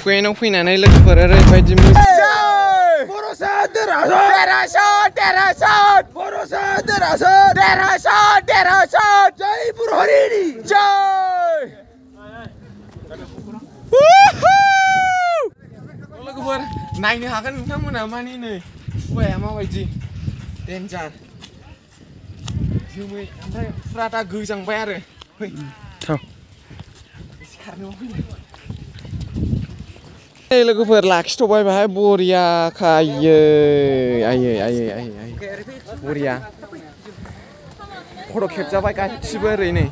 फुयेनाव फैनानै लोगोफोर ओरैबायदि लोगोफोर नायनो हागोन नोंथांमोना मानि नै फुवाया माबायदि डेन्जार जोमै ओमफ्राय फुरा दा गोजांबाय आरो फै लोगोफोर लाखिथ'बाय बाहाय बरिया खायो आयै बरिया फट' खेबजाबाय गासिबो ओरै नै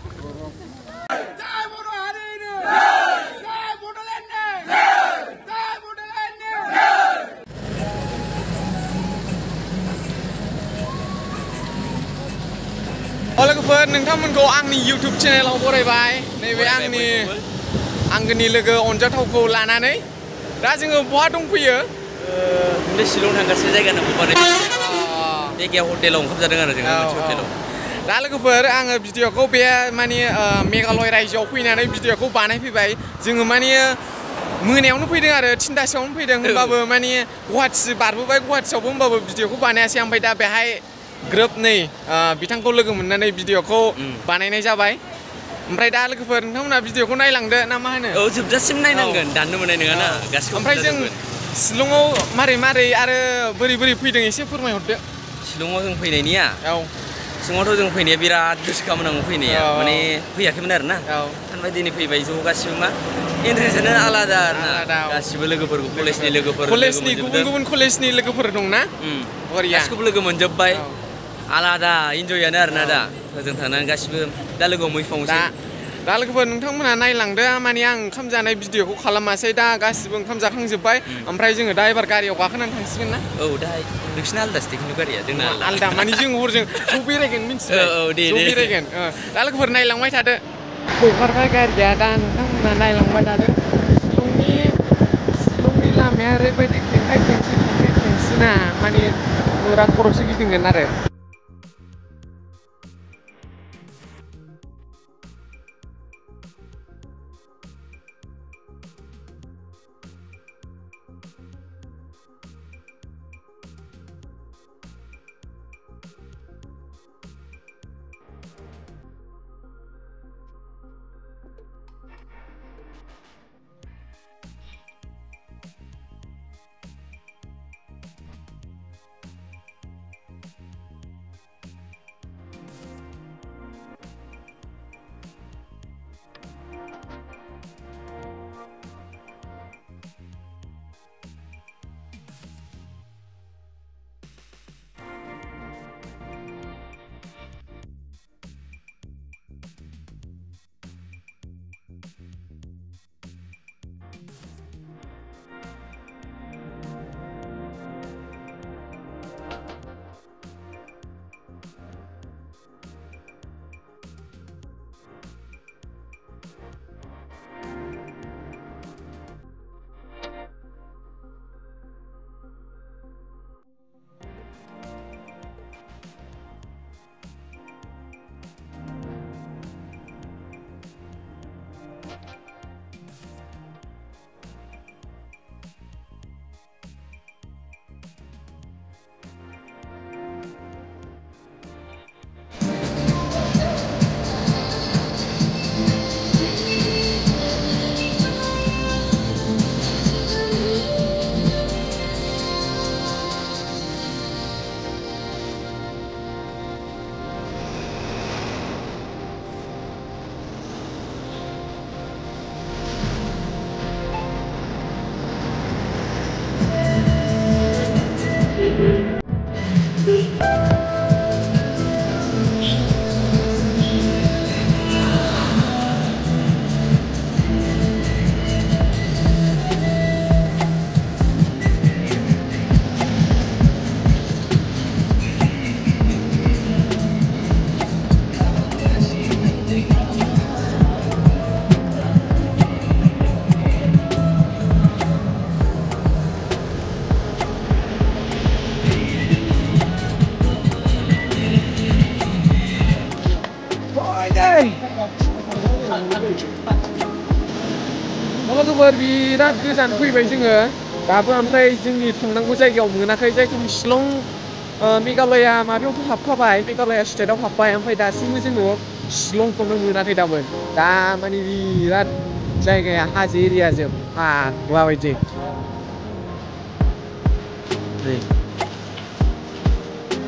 लोगोफोर नोंथांमोनखौ आंनि इउटुब चेनेलाव बरायबाय नैबे आंनि आंगोनि लोगो अनजाथावखौ लानानै दा जोङो बहा दंफैयो बे शिलं थांगासिनो जायगा नांगौ जायगायाव हटेलाव ओंखाम जादों आरो जोङो मोनसे हटेलाव दा लोगोफोर आङो भिडिअखौ बे माने मेघालय रायजोआव फैनानै भिडिअखौ बानायफैबाय जोङो माने मोनायावनो फैदों आरो 3टासोआवनो फैदों होमबाबो माने गुवाहाटि बारबोबाय गुवाहाटियावबो होमबाबो भिडिअखौ बानायासै ओमफ्राय दा बेहाय ग्रोब नै बिथांखौ लोगो मोननानै भिडिअखौ बानायनाय जाबाय ओमफ्राय दा लोगोफोर नोंथांमोना भिडिअखौ नायलांदो ना मा होनो औ जोबजासिम नायनांगोन दाननो मोननाय नङा ना गासिबो ओमफ्राय जों शिलंआव मारै आरो बोरै फैदों एसे फोरमायहरदो शिलंआव जों फैनायनिया शिलंआवथ' जों फैनाया बिराद गोसोखामोन आं फैनाया माने फैयाखैमोन आरो ना ओमफ्राय दिनै फैबाय ज' गासिबो मा इन्टारेस्टआनो आलादा आरोना गासिबो लोगोफोरखौ कलेजनि गुबुन कलेजनि लोगोफोर दंना गासिखौबो लोगो मोनजोब्बाय आलादा इन्जयानो आरोना दा जों थांनानै गासिबो दा लोगोआव मैफावनोसै दा लोगोफोर नोंथांमोना नायलांदो माने आं ओंखाम जानाय भिडिअखौ खालामासै दा गासिबो ओंखाम जाखांजोब्बाय ओमफ्राय जोङो दा एबार गारियाव गाखोनानै थांसिगोन ना औ दा नोंसिना आलदासो खिन्थु गारिया जोंना आलदा माने जों हरजों ज' बेरायगोन मिन्थिबाय ज' बेरायगोन दा लोगोफोर नायलांबाय थादो हगारबाय गारिया दा नोंथांमोना नायलांबाय थादो शिलंनि लामाया ओरैबायदि खेंसोना माने फुरा खर'सो गिदिंगोन आरो लोगोफोर बिराद गोजान फैबाय जोङो दाबो ओमफ्राय जोंनि थांनांगौ जायगायाव मोनाखै जायखौ शिलं मेघालया माबायावथ' हाबखाबाय मेघालया स्टेटआव हाबबाय ओमफ्राय दासिमबो जोङो शिलंखौनो मोनाखै दाबो दा माने बिराद जायगाया हाजो एरिया जोब माबायदि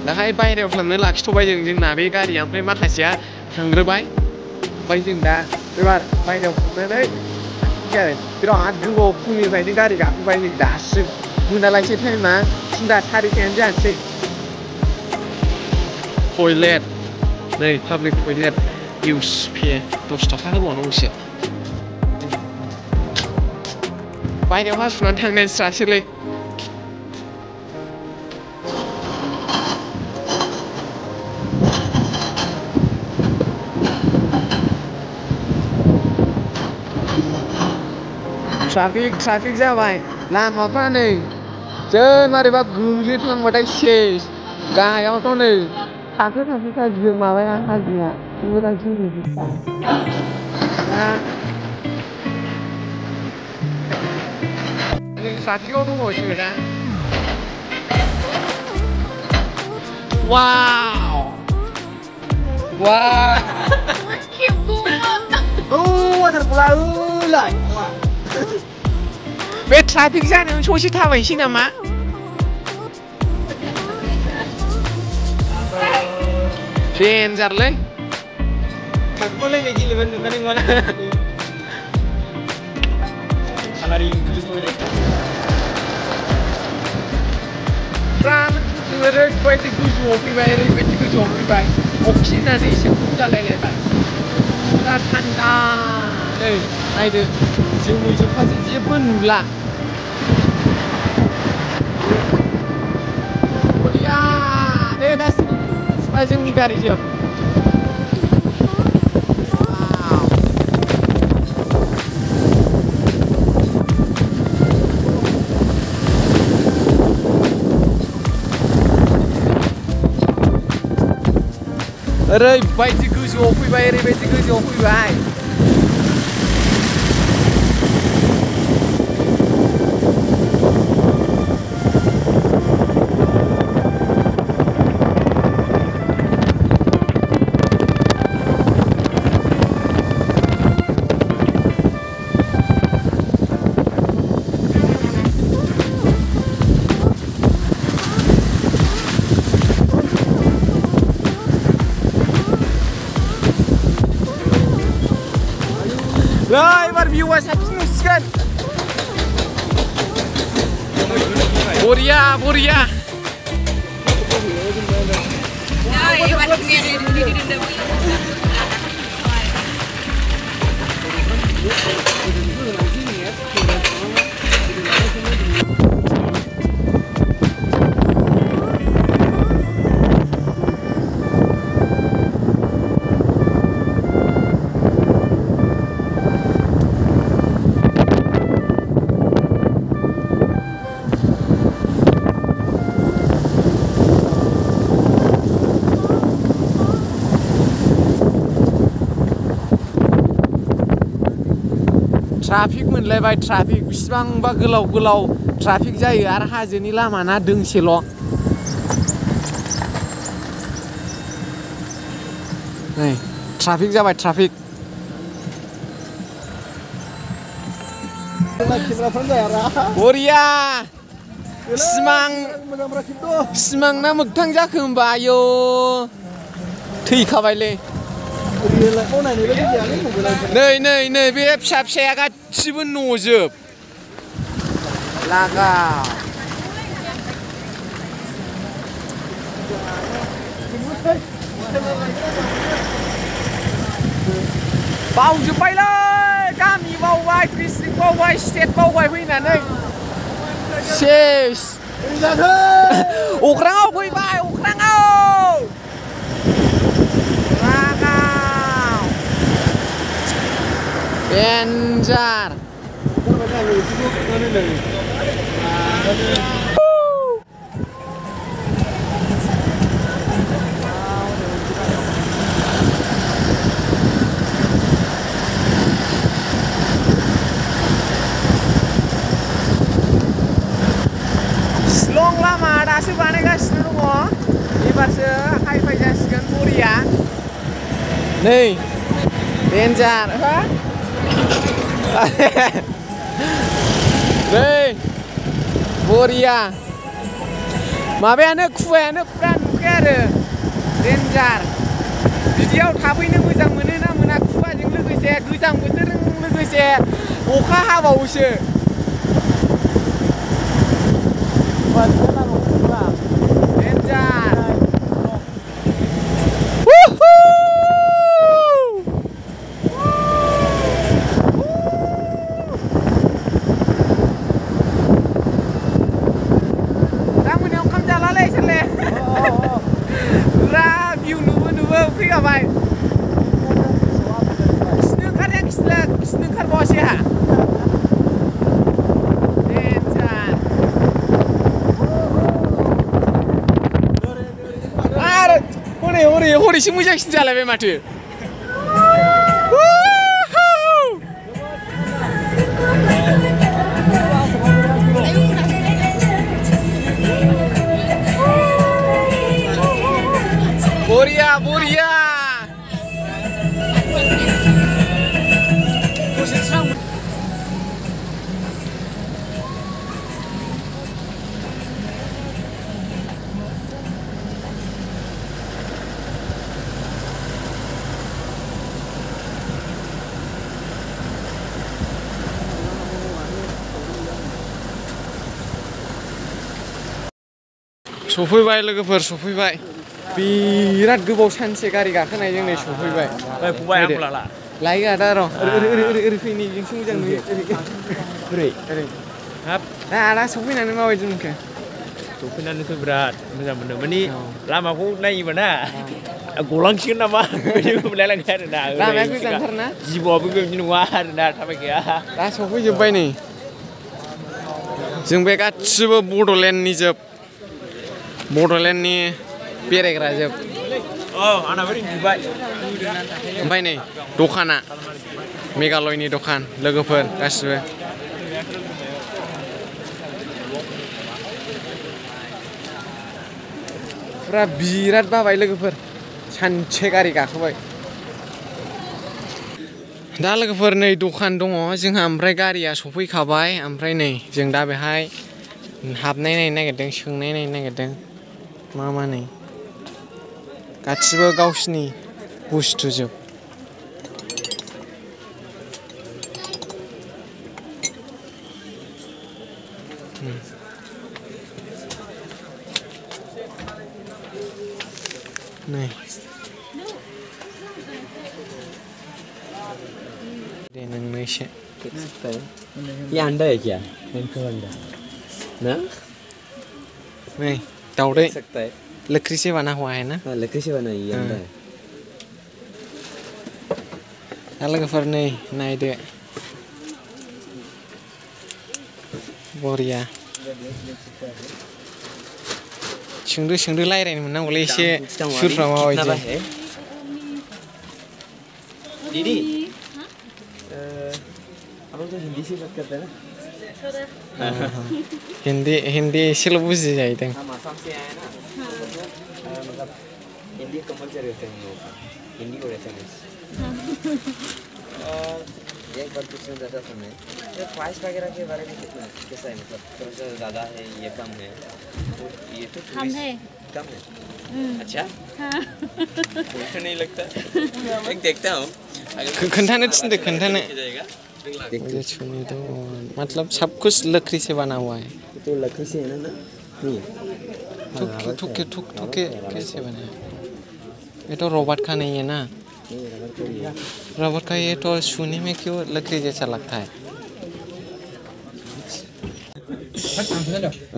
दाहाय बायहेरायाव थांनो लाखिथ'बाय जोंना बे गारिया ओमफ्राय माखासेया थांग्रोबाय ओमफ्राय जों दा एबार बायहेरायाव थांनानै बिराद गोबाव फुंनिफ्रायनो गारि गाखोबाय जों दासिम मोनालायसै टाइमा 3दा 4:30 जानोसै टयलेट नै पाब्लिक टयलेट इउस पे 10 थाखा होबावनांगौसो बायहेरायाव हासुनानै थांनाय जासैलै ट्राफिक जाबाय लामाफ्रा नै जै मारैबा गोग्लैफ्लांबाथाय सेस गाहायावथ' नै थाखो माबाया हाजोआ मोजां जोंनिजोबखा दा जों ट्राफिकआव दंबावोसो दा वाव वाटारफला बे ट्राफिक जानायाव ससे थाबायनोसै नामा डेन्जारलै थाखुमालायनाय गेलेबाय नुखानाय नङाना ओरैबायदि गोजौआव फैबाय अक्सिजेनानो एसे खम जालायलायबाय बिराद थान्दा नै नायदो जोमै जोबखाजों जेबो नुला दे दासिम जोंनि गारिजों ओरैबायदि गोजौआव फैबाय ओरैबायदि गोजौआव फैबाय एबार भिउआ साबसिन नुसिगोन बरिया ट्राफिक मोनलायबाय ट्राफिक बिसिबांबा गोलाव ट्राफिक जायो आरो हाजोनि लामाना दोंसेल' नै ट्राफिक जाबाय ट्राफिक बरिया सिमां ना मोगथां जाखो होमबा आयौ थैखाबायलै नै बे फिसाया गासिबो न'जोब लागा बावजोब्बायलै गामि बावबाय डिस्ट्रिक्ट बावबाय स्टेट बावबाय फैनानै सेस अख्राङाव फैबाय अख्राङाव डेन्जार लामा दासो बानायगासिनो दङ एबारसो आखाइ फैजासिगोन बरिया नै डेन्जार नै बरिया माबायानो खुवायानो फुरा नुखाया आरो डेन्जार बिदियाव थाफैनो मोजां मोनो ना मोना खुवाजों लोगोसे गोजां बोथोरजों लोगोसे अखा हाबावोसो डेन्जार दा मोनायाव ओंखाम जालालै सोरले पुरा भिउ नुबो फैखाबाय खिनो ओंखारदों खिनो ओंखारबावासै आंहा डेन्जार आरो हरैसो मोजांसिन जालायबाय माथो बरिया सफैबाय लोगोफोर सफैबाय बिराद गोबाव सानसे गारि गाखोनायजों नै सफैबाय फंबाय आंखौ लाला लायो आदा र' ओरै फैनायजोंसो मोजां नुयो ओरै हाब दा आदा सफैनानै माबायदि मोनखो सफैनानैथ' बिराद मोजां मोनदों माने लामाखौ नायोबा ना गलांसिगोन नामा बिदि मोनलायलांबाय आरो ना लामाया गोजानथार ना जिबौआबो बेबायदि नङा आरो ना थाबायखाया दा सफैजोब्बाय नै जों बे गासिबो बड'लेण्डनि जोब बड'लेण्डनि बेरायग्रा जोब ओमफ्राय नै दखाना मेघालयनि दखान लोगोफोर गासिबो पुरा बिराद बाबाय लोगोफोर सानसे गारि गाखोबाय दा लोगोफोर नै दखान दङ जोंहा ओमफ्राय गारिया सफैखाबाय ओमफ्राय नै जों दा बेहाय हाबनाय नायनो नागिरदों सोंनाय नायनो नागिरदों मा नै गासिबो गावसिनि बुस्थुजोब नै दे नोंनो एसे ये अंडा है क्या इनको अंडा ना नहीं दाउदै सकता है लकड़ी से बना हुआ है ना हाँ लकड़ी से बना ये अंडा है लोगोफोर नै नायदो बरिया सोंदो रायलायनो मोननांगौलै एसे सुरफ्रा माबायदि दीदी हम लोग तो हिंदी से बात करते हैं ना हिंदी एसेल' बुजि जाहैदों हम आसाम से आए ना मतलब हिंदी कंपलसरी होते हैं हम लोग हिंदी और एसएमएस एक बार पूछना चाहता था मैं तो प्राइस वगैरह के बारे में कितना कैसा है मतलब थोड़ा सा ज़्यादा है ये कम है ये तो कम है अच्छा हाँ मुझे नहीं लगता एक देखता हूँ खोन्थानो थिनदो खोन्थानो मतलब सब कुछ लकड़ी से बना हुआ है तो लकड़ी से है ना ठुके कैसे बना है ये तो रोबोट का नहीं है ना रबर का ये तो छूने में क्यों लकड़ी जैसा लगता है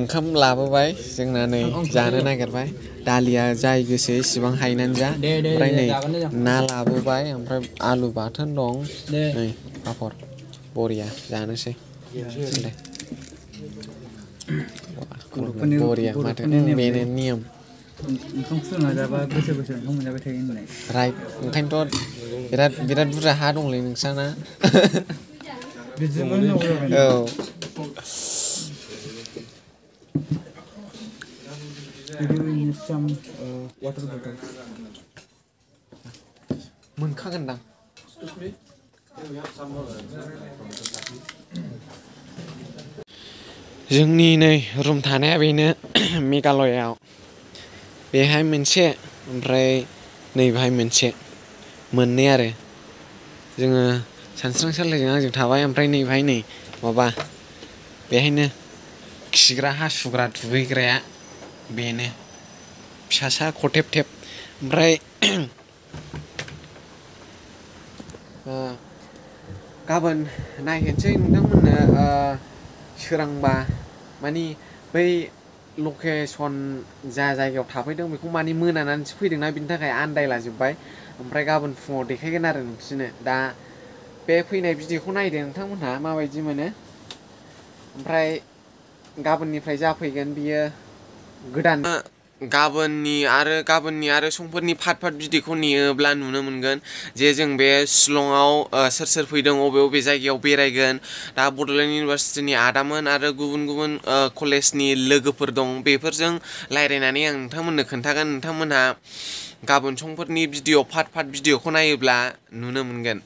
ओंखाम लाबोबाय जोंना नै जानो नागिरबाय दालिया जाय गोसो इसेबां हायनानै जा ओमफ्राय नै ना लाबोबाय ओमफ्राय आलु बाथोन दं नै पापर बरिया जानोसै बरिया माथो बेनो नियम ओंखाम फुदुंना जाबा बोसोर ओंखाम मोनजाबाय थायो होननाय राइट ओंखायनोथ' बिराद बुरजा हा दंलै नोंसाना बिदिजोंबो होनांगौ जाबाय औ Video in some water bottle. मोनखागोनदां जोंनि नै रुम थानाया बेनो मेघालयाव बेहाय मोनसे ओमफ्राय नैबेहाय मोनसे मोननै आरो जोङो सानस्रां सालायजों आंजों थाबाय ओमफ्राय नैबेहाय नै माबा बेहायनो खिग्रा हासुग्रा दुगैग्राया बेनो फिसासा खथेब थेब ओमफ्राय गाबोन नायहैनोसै नोंथांमोननो सोरांबा मानि बै लकेसन जा जायगायाव थाफैदों बेखौ मानि मोनानानैसो फैदोंना बिनि थाखाय आन्दायलाजोब्बाय ओमफ्राय गाबोन फुङाव देखायगोन आरो नोंसोरनो दा बे फैनाय भिडिअखौ नायदो नोंथांमोनहा माबायदि मोनो ओमफ्राय गाबोननिफ्राय जाफैगोन बियो गोदान गाबोननि आरो समफोरनि पार्ट भिडिअखौ नेयोब्ला नुनो मोनगोन जे जों बे शिलंआव सोर सोर फैदों बबे जायगायाव बेरायगोन दा बड'लेण्ड इउनिभारसिटिनि आदामोन आरो गुबुन गुबुन कलेजनि लोगोफोर दं बेफोरजों रायज्लायनानै आं नोंथांमोननो खोन्थागोन नोंथांमोनहा गाबोन समफोरनि भिडिअ पार्ट भिडिअखौ नायोब्ला नुनो मोनगोन